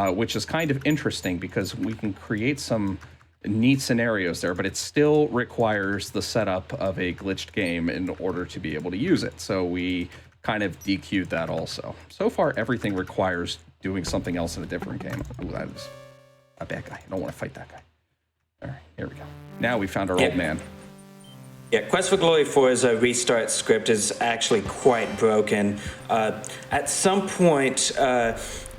which is kind of interesting because we can create some neat scenarios there, but it still requires the setup of a glitched game in order to be able to use it. So we kind of DQ'd that also. So far, everything requires doing something else in a different game. Ooh, that was a bad guy. I don't want to fight that guy. All right, here we go. Now we found our old man. Yeah, Quest for Glory 4's restart script is actually quite broken. At some point,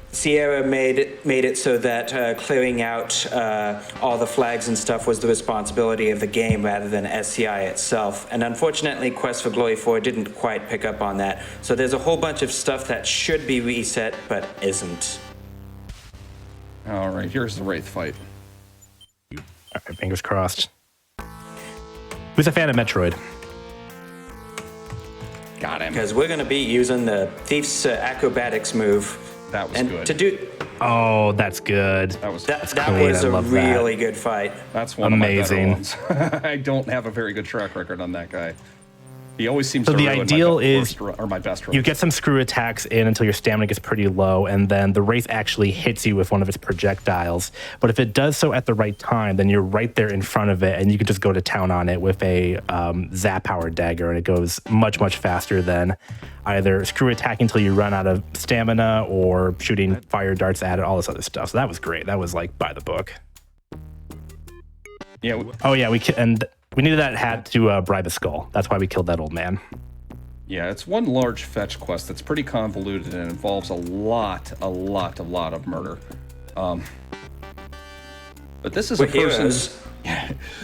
Sierra made it so that clearing out all the flags and stuff was the responsibility of the game rather than SCI itself. And unfortunately, Quest for Glory 4 didn't quite pick up on that. So there's a whole bunch of stuff that should be reset, but isn't. All right, here's the Wraith fight. All right, fingers crossed. Who's a fan of Metroid? Got him. Because we're going to be using the Thief's acrobatics move. That was and good. To do Oh, that's good. that was clean. a love really good fight. That's one Amazing. of my better ones. I don't have a very good track record on that guy. He always seems So to the ruin ideal my is my best run. You get some screw attacks in until your stamina gets pretty low, and then the Wraith actually hits you with one of its projectiles. But if it does so at the right time, then you're right there in front of it, and you can just go to town on it with a zap power dagger, and it goes much, much faster than either screw attacking until you run out of stamina or shooting fire darts at it, all this other stuff. So that was great. That was like by the book. Yeah. We needed that hat to bribe a skull. That's why we killed that old man. Yeah, it's one large fetch quest that's pretty convoluted and involves a lot of murder. But this is a person.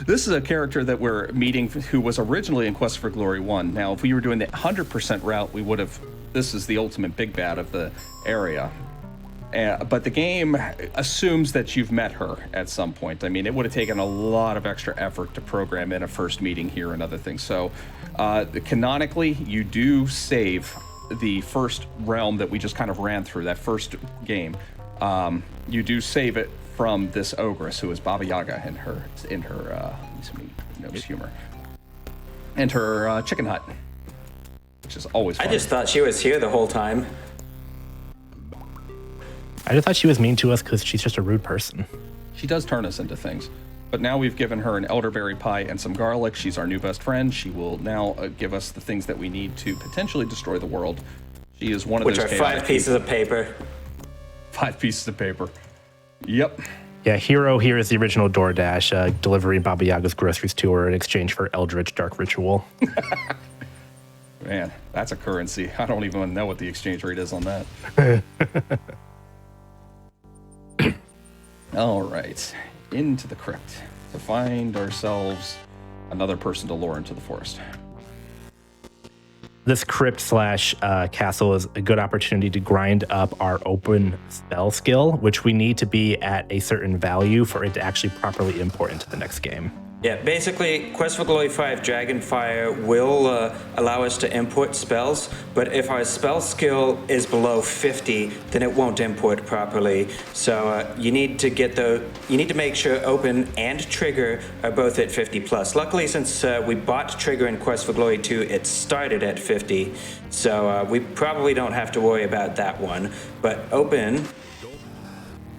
This is a character that we're meeting who was originally in Quest for Glory 1. Now, if we were doing the 100% route, we would have. This is the ultimate big bad of the area. But the game assumes that you've met her at some point. I mean, it would have taken a lot of extra effort to program in a first meeting here and other things. So, canonically, you do save the first realm that we just kind of ran through, that first game. You do save it from this ogress who is Baba Yaga in her humor, and her chicken hut, which is always fun. I just thought she was here the whole time. I just thought she was mean to us because she's just a rude person. She does turn us into things. But now we've given her an elderberry pie and some garlic. She's our new best friend. She will now give us the things that we need to potentially destroy the world. She is one of those. Which are 5 pieces of paper. 5 pieces of paper. Yep. Yeah, Hero here is the original DoorDash, delivering Baba Yaga's groceries to her in exchange for Eldritch Dark Ritual. Man, that's a currency. I don't even know what the exchange rate is on that. All right, into the crypt to find ourselves another person to lure into the forest. This crypt / castle is a good opportunity to grind up our open spell skill, which we need to be at a certain value for it to actually properly import into the next game. Yeah, basically, Quest for Glory 5 Dragonfire will allow us to import spells, but if our spell skill is below 50, then it won't import properly. So you need to make sure Open and Trigger are both at 50 plus. Luckily, since we bought Trigger in Quest for Glory 2, it started at 50, so we probably don't have to worry about that one. But Open,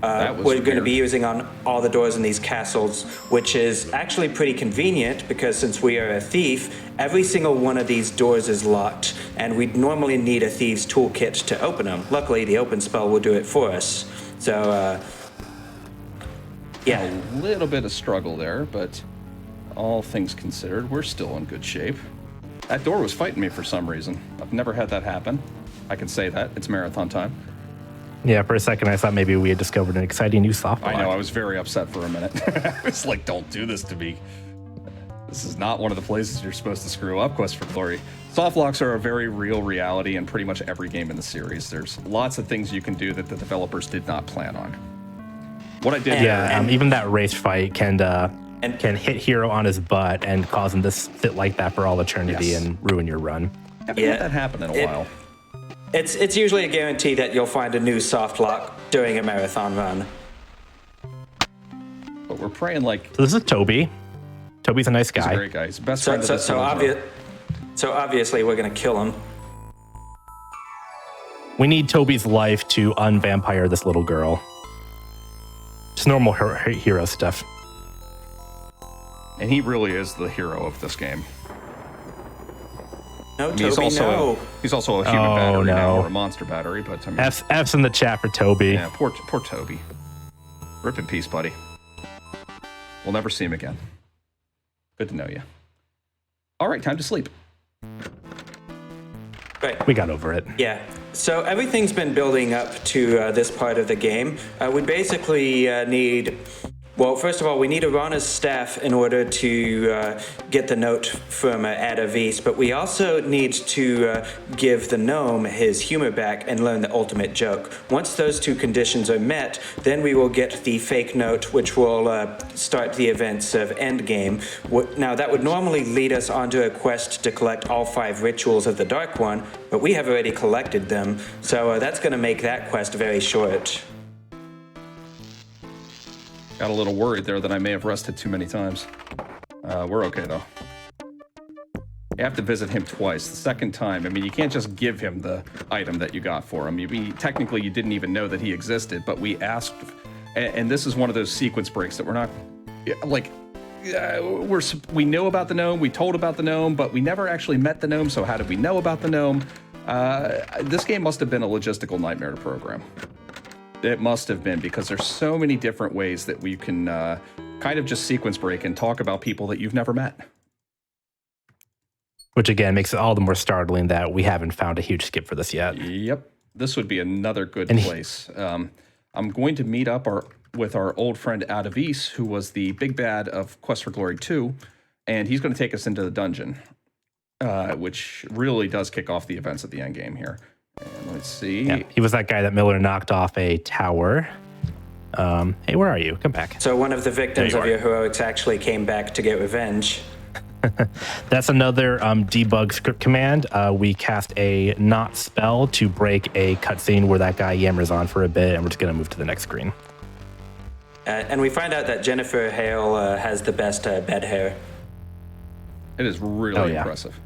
we're going to be using on all the doors in these castles, which is actually pretty convenient because since we are a thief, every single one of these doors is locked, and we'd normally need a thieves toolkit to open them. Luckily, the open spell will do it for us. So, yeah. A little bit of struggle there, but all things considered, we're still in good shape. That door was fighting me for some reason. I've never had that happen. I can say that. It's marathon time. Yeah, for a second I thought maybe we had discovered an exciting new soft block. I know, I was very upset for a minute. I was like, don't do this to me. This is not one of the places you're supposed to screw up Quest for Glory. Soft locks are a very real reality in pretty much every game in the series. There's lots of things you can do that the developers did not plan on. What I did even that race fight can hit Hero on his butt and cause him to sit like that for all eternity and ruin your run. Haven't had that happen in a while. It's usually a guarantee that you'll find a new soft lock during a marathon run. But we're praying like... So this is Toby. Toby's a nice guy. He's a great guy. He's the best friend of this So obviously we're going to kill him. We need Toby's life to unvampire this little girl. Just normal hero stuff. And he really is the hero of this game. No, I mean, Toby, no. He's also a human battery no. now, or a monster battery, but I mean, F's in the chat for Toby. yeah, poor Toby. Rip in peace, buddy. We'll never see him again. Good to know you. All right, time to sleep. Right. We got over it. Yeah. So everything's been building up to this part of the game. We basically need... Well, first of all, we need Arana's staff in order to get the note from Adavis, but we also need to give the gnome his humor back and learn the ultimate joke. Once those two conditions are met, then we will get the fake note, which will start the events of Endgame. Now, that would normally lead us onto a quest to collect all 5 rituals of the Dark One, but we have already collected them, so that's going to make that quest very short. Got a little worried there that I may have rested too many times. We're okay, though. You have to visit him twice. The second time, I mean, you can't just give him the item that you got for him. Technically, you didn't even know that he existed, but we asked... And this is one of those sequence breaks that we're not... Like, we know about the gnome, we told about the gnome, but we never actually met the gnome, so how did we know about the gnome? This game must have been a logistical nightmare to program. It must have been, because there's so many different ways that we can kind of just sequence break and talk about people that you've never met. Which, again, makes it all the more startling that we haven't found a huge skip for this yet. Yep. This would be another good place. I'm going to meet up with our old friend Adavis, who was the big bad of Quest for Glory 2, and he's going to take us into the dungeon, which really does kick off the events at the end game here. And let's see. Yeah, he was that guy that Miller knocked off a tower. Hey, where are you? Come back. So one of the victims of your heroics actually came back to get revenge. That's another debug script command. We cast a not spell to break a cutscene where that guy yammers on for a bit, and we're just going to move to the next screen. And we find out that Jennifer Hale has the best bed hair. It is really impressive.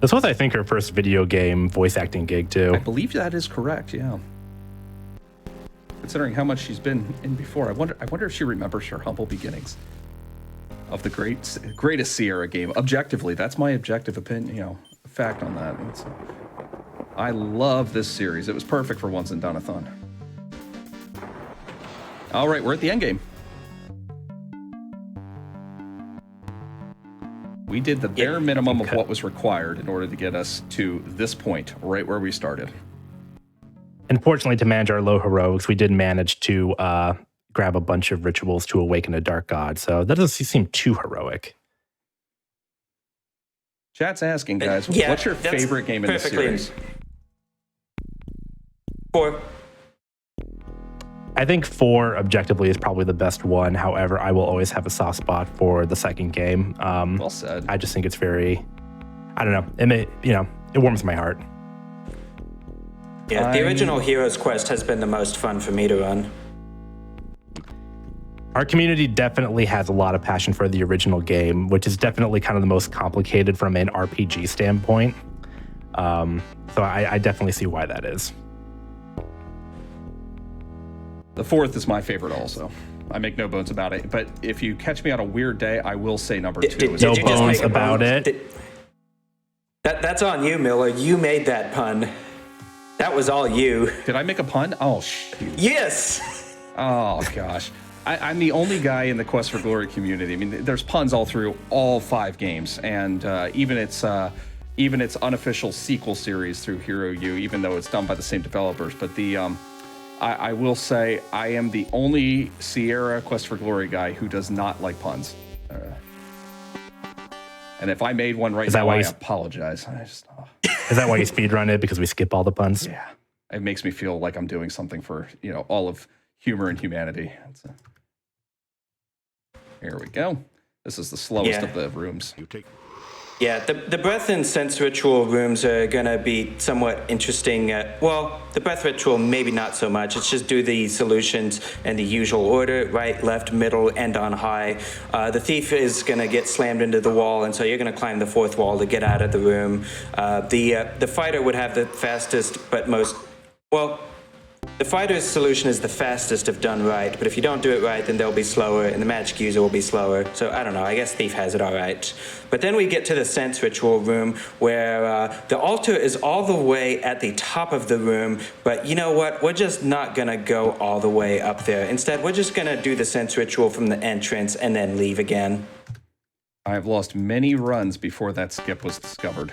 This was, I think, her first video game voice acting gig, too. I believe that is correct, yeah. Considering how much she's been in before, I wonder if she remembers her humble beginnings of the greatest Sierra game. Objectively, that's my objective opinion, fact on that. I love this series. It was perfect for One-And-Done-Athon. All right, we're at the end game. We did the bare minimum of what was required in order to get us to this point, right where we started. Unfortunately, to manage our low heroics, we did manage to grab a bunch of rituals to awaken a dark god, so that doesn't seem too heroic. Chat's asking, guys, what's your favorite game in the series? 4. I think 4 objectively is probably the best one. However, I will always have a soft spot for the second game. Well said. I just think it's very, I don't know. It warms my heart. Yeah, the original Heroes Quest has been the most fun for me to run. Our community definitely has a lot of passion for the original game, which is definitely kind of the most complicated from an RPG standpoint. So I definitely see why that is. The 4th is my favorite also. I make no bones about it. But if you catch me on a weird day, I will say number 2. No bones about it. That's on you, Miller. You made that pun. That was all you. Did I make a pun? Oh, shoot. Yes! Oh, gosh. I'm the only guy in the Quest for Glory community. I mean, there's puns all through all 5 games. And even its unofficial sequel series through Hero U, even though it's done by the same developers. But I will say I am the only Sierra Quest for Glory guy who does not like puns. And if I made one right now, I apologize. Is that why you speedrun it? Because we skip all the puns? Yeah. It makes me feel like I'm doing something for, all of humor and humanity. Here we go. This is the slowest of the rooms. Yeah, the breath and sense ritual rooms are going to be somewhat interesting. Well, the breath ritual, maybe not so much. It's just do the solutions in the usual order, right, left, middle, and on high. The thief is going to get slammed into the wall, and so you're going to climb the fourth wall to get out of the room. The fighter would have the fastest but most... Well, the fighter's solution is the fastest if done right, but if you don't do it right, then they'll be slower, and the magic user will be slower. So I don't know, I guess Thief has it all right. But then we get to the sense ritual room, where the altar is all the way at the top of the room, but you know what? We're just not gonna go all the way up there. Instead, we're just gonna do the sense ritual from the entrance and then leave again. I've lost many runs before that skip was discovered.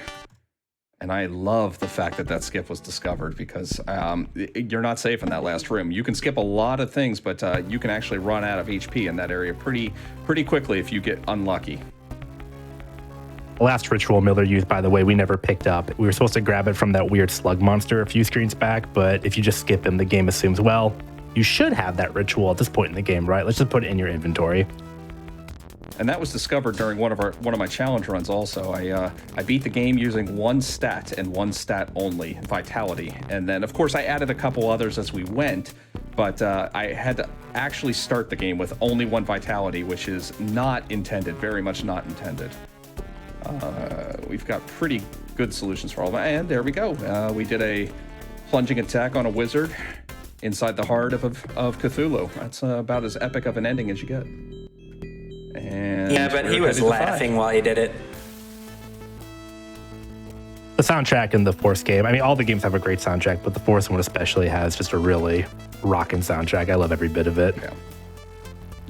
And I love the fact that skip was discovered because you're not safe in that last room. You can skip a lot of things, but you can actually run out of HP in that area pretty quickly if you get unlucky. The last ritual Miller used, by the way, we never picked up. We were supposed to grab it from that weird slug monster a few screens back, but if you just skip him, the game assumes, well, you should have that ritual at this point in the game, right? Let's just put it in your inventory. And that was discovered during one of my challenge runs also. I beat the game using one stat and one stat only, Vitality. And then, of course, I added a couple others as we went, but I had to actually start the game with only one Vitality, which is not intended, very much not intended. We've got pretty good solutions for all of them. And there we go. We did a plunging attack on a wizard inside the heart of Cthulhu. That's about as epic of an ending as you get. And yeah, but he was laughing while he did it. The soundtrack in the Force game, I mean, all the games have a great soundtrack, but the Force one especially has just a really rocking soundtrack. I love every bit of it. Yeah.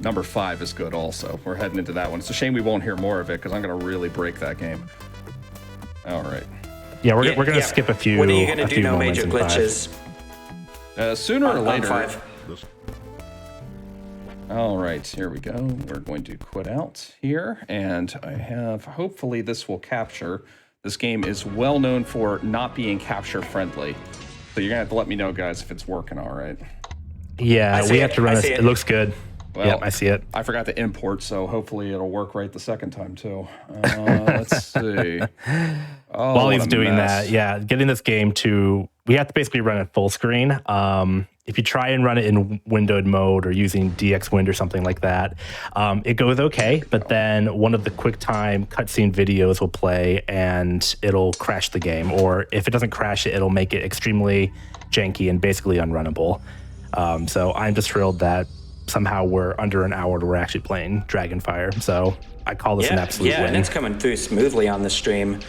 Number 5 is good also. We're heading into that one. It's a shame we won't hear more of it because I'm going to really break that game. All right. Yeah, we're going to skip a few. What are you going to do? No major glitches. Sooner or later. On 5. All right, here we go. We're going to quit out here, and I have, hopefully this will capture. This game is well known for not being capture friendly. So you're gonna have to let me know, guys, if it's working all right. Yeah, we have to run this. It looks good. Well, yep, I see it. I forgot to import, so hopefully it'll work right the second time too. Let's see. Oh, while he's doing that, yeah, getting this game to, we have to basically run it full screen. If you try and run it in windowed mode or using DxWind or something like that, it goes okay, but then one of the QuickTime cutscene videos will play and it'll crash the game. Or if it doesn't crash it, it'll make it extremely janky and basically unrunnable. So I'm just thrilled that somehow we're under an hour to we're actually playing Dragonfire. So I call this an absolute win. Yeah, and it's coming through smoothly on the stream.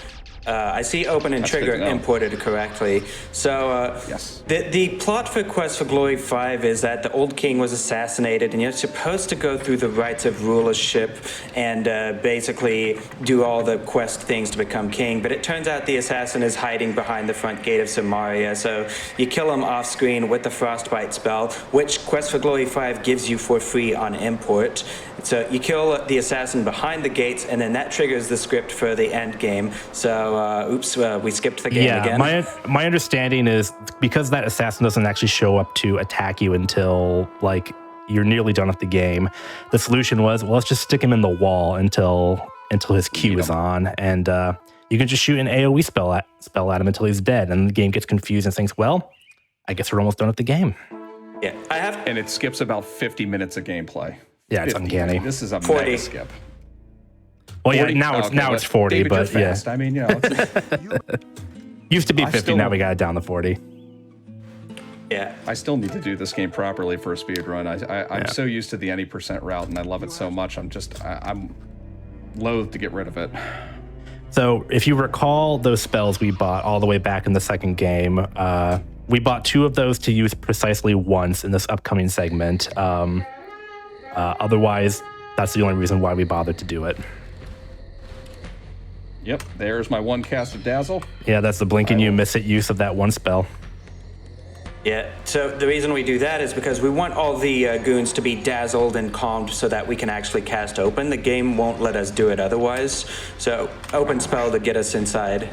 I see open and trigger imported correctly. So yes. The plot for Quest for Glory 5 is that the old king was assassinated, and you're supposed to go through the rites of rulership and basically do all the quest things to become king. But it turns out the assassin is hiding behind the front gate of Samaria. So you kill him off screen with the Frostbite spell, which Quest for Glory 5 gives you for free on import. So you kill the assassin behind the gates, and then that triggers the script for the end game. So we skipped the game again. My understanding is because that assassin doesn't actually show up to attack you until like you're nearly done with the game. The solution was, well, let's just stick him in the wall until his Q is on, and you can just shoot an AOE spell at him until he's dead, and the game gets confused and thinks, well, I guess we're almost done with the game. Yeah, and it skips about 50 minutes of gameplay. Yeah, it's uncanny. This is a 40. mega skip. Well, yeah, now it's 40, David, but you're yeah. fast. I mean, you know, Used to be 50, now we got it down to 40. yeah. I still need to do this game properly for a speed run. I'm so used to the any percent route, and I love it so much. I'm loath to get rid of it. So if you recall those spells we bought all the way back in the second game, we bought 2 of those to use precisely once in this upcoming segment. Otherwise, that's the only reason why we bothered to do it. Yep, there's my one cast of Dazzle. Yeah, that's the blink and you miss it use of that one spell. Yeah, so the reason we do that is because we want all the goons to be dazzled and calmed so that we can actually cast open. The game won't let us do it otherwise. So open spell to get us inside.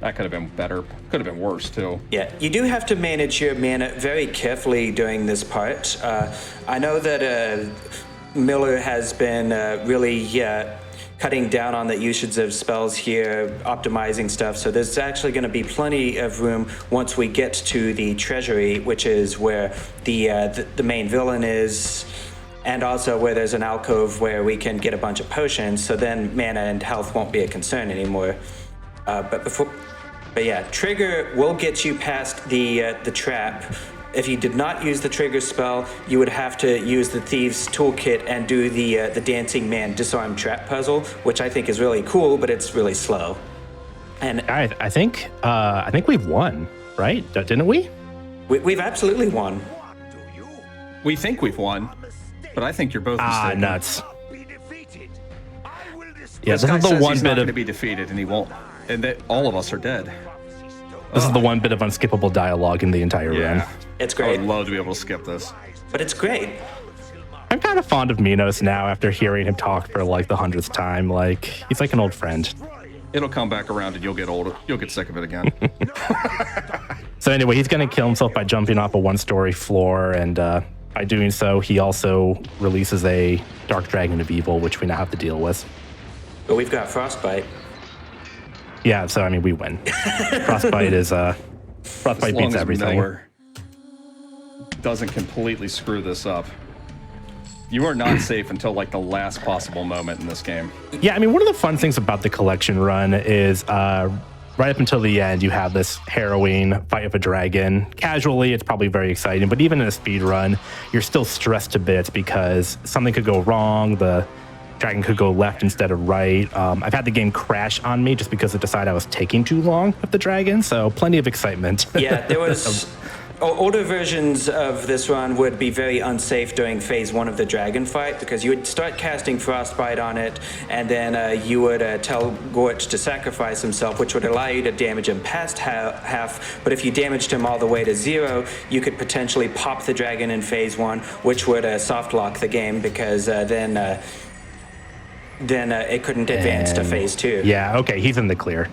That could have been better. Could have been worse, too. Yeah, you do have to manage your mana very carefully during this part. I know that Miller has been really cutting down on the usage of spells here, optimizing stuff. So there's actually going to be plenty of room once we get to the treasury, which is where the main villain is, and also where there's an alcove where we can get a bunch of potions. So then mana and health won't be a concern anymore. But yeah, trigger will get you past the trap. If you did not use the trigger spell, you would have to use the Thieves Toolkit and do the Dancing Man disarm trap puzzle, which I think is really cool, but it's really slow. And I think we've won, right? Didn't we? We've absolutely won. We think we've won, but I think you're both mistaken. Nuts. Yeah, This this guy is the says one he's not bit going of to be defeated, and he won't. And that all of us are dead. this is the one bit of unskippable dialogue in the entire run. It's I great, would love to be able to skip this. but it's great. I'm kind of fond of Minos now after hearing him talk for like the 100th time. Like he's like an old friend. It'll come back around, and you'll get old. You'll get sick of it again. So anyway, he's going to kill himself by jumping off a one-story floor, and by doing so, he also releases a Dark Dragon of Evil, which we now have to deal with. But we've got Frostbite. Yeah, so I mean, we win. Frostbite is Frostbite As long beats as everything. Miller doesn't completely screw this up. You are not safe until like the last possible moment in this game. Yeah, I mean, one of the fun things about the collection run is right up until the end, you have this harrowing fight with a dragon. Casually, it's probably very exciting, but even in a speed run, you're still stressed to bits because something could go wrong. The dragon could go left instead of right. I've had the game crash on me just because it decided I was taking too long with the dragon, so plenty of excitement. Yeah, there was... Older versions of this run would be very unsafe during phase 1 of the dragon fight because you would start casting Frostbite on it, and then you would tell Gorch to sacrifice himself, which would allow you to damage him past half. But if you damaged him all the way to 0, you could potentially pop the dragon in phase 1, which would soft lock the game because then it couldn't advance to phase 2. Yeah, okay, he's in the clear.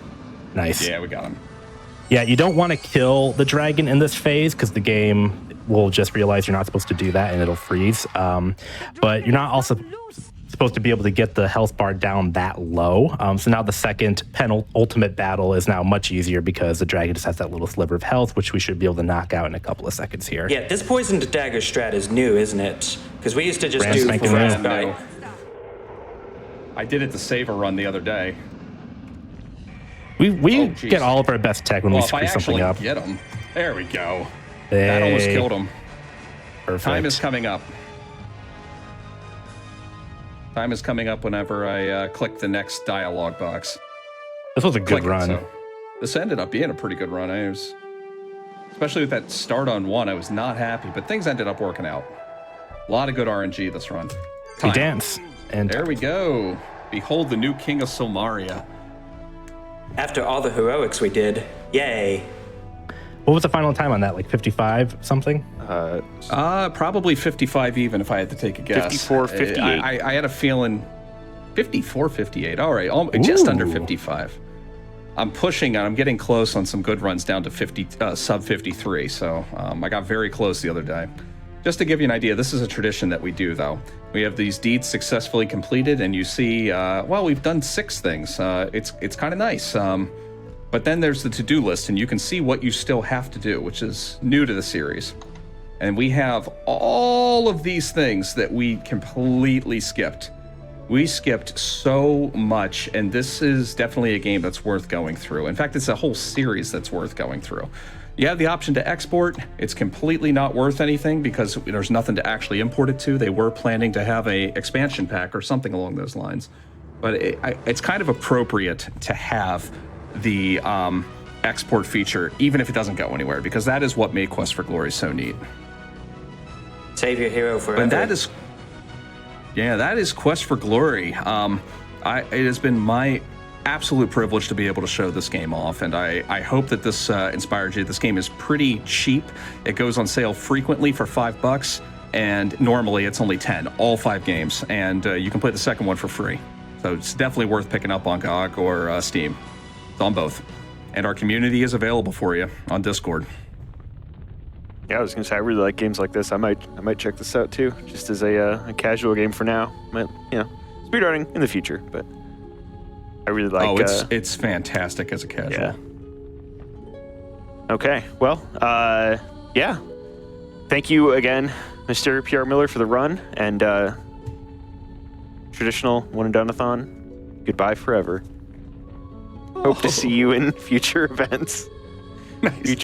Nice. Yeah, we got him. Yeah, you don't want to kill the dragon in this phase because the game will just realize you're not supposed to do that and it'll freeze. But you're not also supposed to be able to get the health bar down that low. So now the second penultimate battle is now much easier because the dragon just has that little sliver of health, which we should be able to knock out in a couple of seconds here. Yeah, this poisoned dagger strat is new, isn't it? Because we used to just Brand do spanking new. Frostbite. I did it to save a run the other day. We geez. get all of our best tech when we Well, if I screw something actually up. get him, there we go. Hey, That almost killed him. Perfect. Time is coming up. Time is coming up whenever I click the next dialogue box. This was a good Click it, run. so this ended up being a pretty good run. Especially with that start on 1, I was not happy, but things ended up working out. A lot of good RNG this run. We Time. dance. And There we go. Behold the new king of Somaria. After all the heroics we did, yay. what was the final time on that? Like 55 something? Probably 55 even if I had to take a guess. 54, 58. I had a feeling 54, 58. All right, just under 55. I'm pushing, I'm getting close on some good runs down to 50, sub 53. So I got very close the other day. Just to give you an idea, this is a tradition that we do, though. We have these deeds successfully completed, and you see, well, we've done 6 things. It's kind of nice. But then there's the to-do list, and you can see what you still have to do, which is new to the series. And we have all of these things that we completely skipped. We skipped so much, and this is definitely a game that's worth going through. In fact, it's a whole series that's worth going through. You have the option to export. It's completely not worth anything because there's nothing to actually import it to. They were planning to have a expansion pack or something along those lines. But it's kind of appropriate to have the export feature, even if it doesn't go anywhere, because that is what made Quest for Glory so neat. Save your hero forever. And that is, yeah, that is Quest for Glory. It has been my absolute privilege to be able to show this game off, and I hope that this inspired you. This game is pretty cheap. It goes on sale frequently for $5, and normally it's only 10, all 5 games, and you can play the second one for free. So it's definitely worth picking up on GOG or Steam. It's on both. And our community is available for you on Discord. Yeah, I was gonna say I really like games like this. I might check this out too, just as a casual game for now. But speedrunning in the future. But I really like. It's fantastic as a casual. Yeah. Okay. Well, yeah. Thank you again, Mr. PR Miller, for the run and traditional One-And-Done-Athon. Goodbye forever. Hope to see you in future events. Nice.